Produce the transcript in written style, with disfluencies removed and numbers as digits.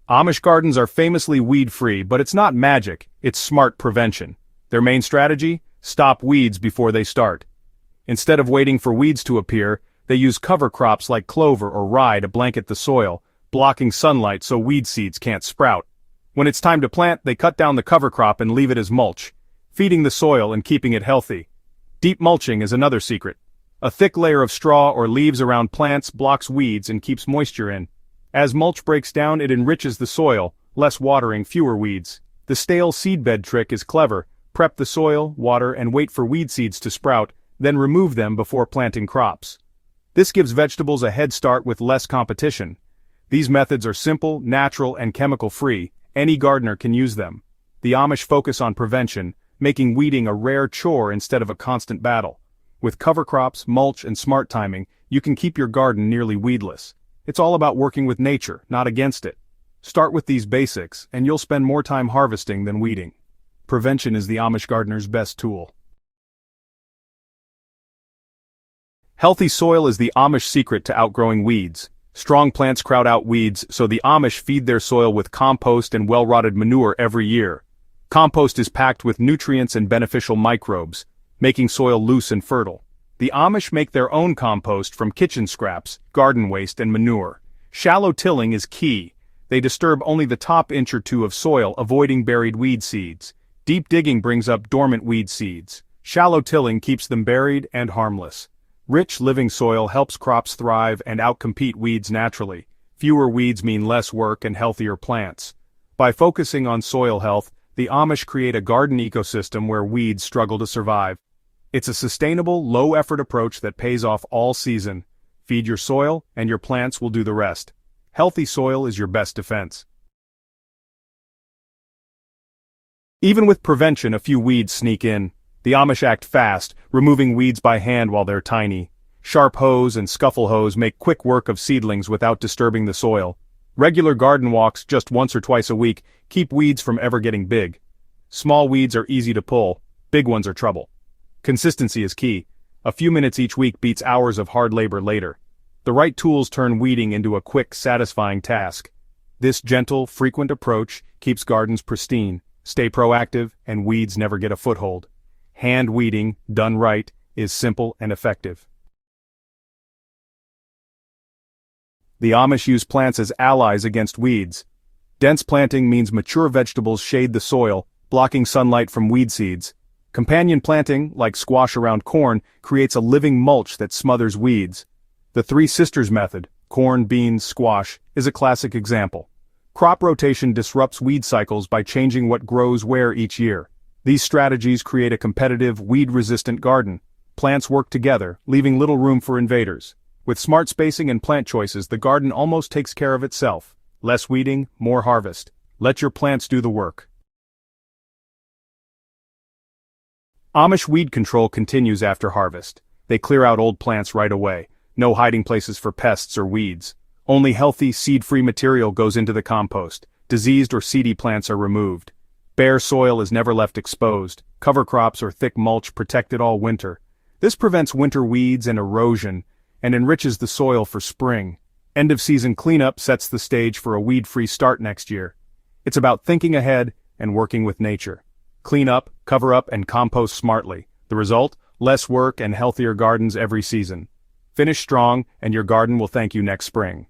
Amish gardens are famously weed-free, but it's not magic, it's smart prevention. Their main strategy? Stop weeds before they start. Instead of waiting for weeds to appear, they use cover crops like clover or rye to blanket the soil, blocking sunlight so weed seeds can't sprout. When it's time to plant, they cut down the cover crop and leave it as mulch, feeding the soil and keeping it healthy. Deep mulching is another secret. A thick layer of straw or leaves around plants blocks weeds and keeps moisture in. As mulch breaks down, it enriches the soil, less watering, fewer weeds. The stale seedbed trick is clever. Prep the soil, water, and wait for weed seeds to sprout, then remove them before planting crops. This gives vegetables a head start with less competition. These methods are simple, natural, and chemical-free. Any gardener can use them. The Amish focus on prevention, making weeding a rare chore instead of a constant battle. With cover crops, mulch, and smart timing, you can keep your garden nearly weedless. It's all about working with nature, not against it. Start with these basics, and you'll spend more time harvesting than weeding. Prevention is the Amish gardener's best tool. Healthy soil is the Amish secret to outgrowing weeds. Strong plants crowd out weeds, so the Amish feed their soil with compost and well-rotted manure every year. Compost is packed with nutrients and beneficial microbes, making soil loose and fertile. The Amish make their own compost from kitchen scraps, garden waste, and manure. Shallow tilling is key. They disturb only the top inch or two of soil, avoiding buried weed seeds. Deep digging brings up dormant weed seeds. Shallow tilling keeps them buried and harmless. Rich, living soil helps crops thrive and outcompete weeds naturally. Fewer weeds mean less work and healthier plants. By focusing on soil health, the Amish create a garden ecosystem where weeds struggle to survive. It's a sustainable, low-effort approach that pays off all season. Feed your soil, and your plants will do the rest. Healthy soil is your best defense. Even with prevention, a few weeds sneak in. The Amish act fast, removing weeds by hand while they're tiny. Sharp hoes and scuffle hoes make quick work of seedlings without disturbing the soil. Regular garden walks, just once or twice a week, keep weeds from ever getting big. Small weeds are easy to pull, big ones are trouble. Consistency is key. A few minutes each week beats hours of hard labor later. The right tools turn weeding into a quick, satisfying task. This gentle, frequent approach keeps gardens pristine. Stay proactive, and weeds never get a foothold. Hand weeding, done right, is simple and effective. The Amish use plants as allies against weeds. Dense planting means mature vegetables shade the soil, blocking sunlight from weed seeds. Companion planting, like squash around corn, creates a living mulch that smothers weeds. The Three Sisters method, corn, beans, squash, is a classic example. Crop rotation disrupts weed cycles by changing what grows where each year. These strategies create a competitive, weed-resistant garden. Plants work together, leaving little room for invaders. With smart spacing and plant choices, the garden almost takes care of itself. Less weeding, more harvest. Let your plants do the work. Amish weed control continues after harvest. They clear out old plants right away. No hiding places for pests or weeds. Only healthy, seed-free material goes into the compost. Diseased or seedy plants are removed. Bare soil is never left exposed. Cover crops or thick mulch protect it all winter. This prevents winter weeds and erosion, and enriches the soil for spring. End-of-season cleanup sets the stage for a weed-free start next year. It's about thinking ahead and working with nature. Clean up, cover up, and compost smartly. The result? Less work and healthier gardens every season. Finish strong, and your garden will thank you next spring.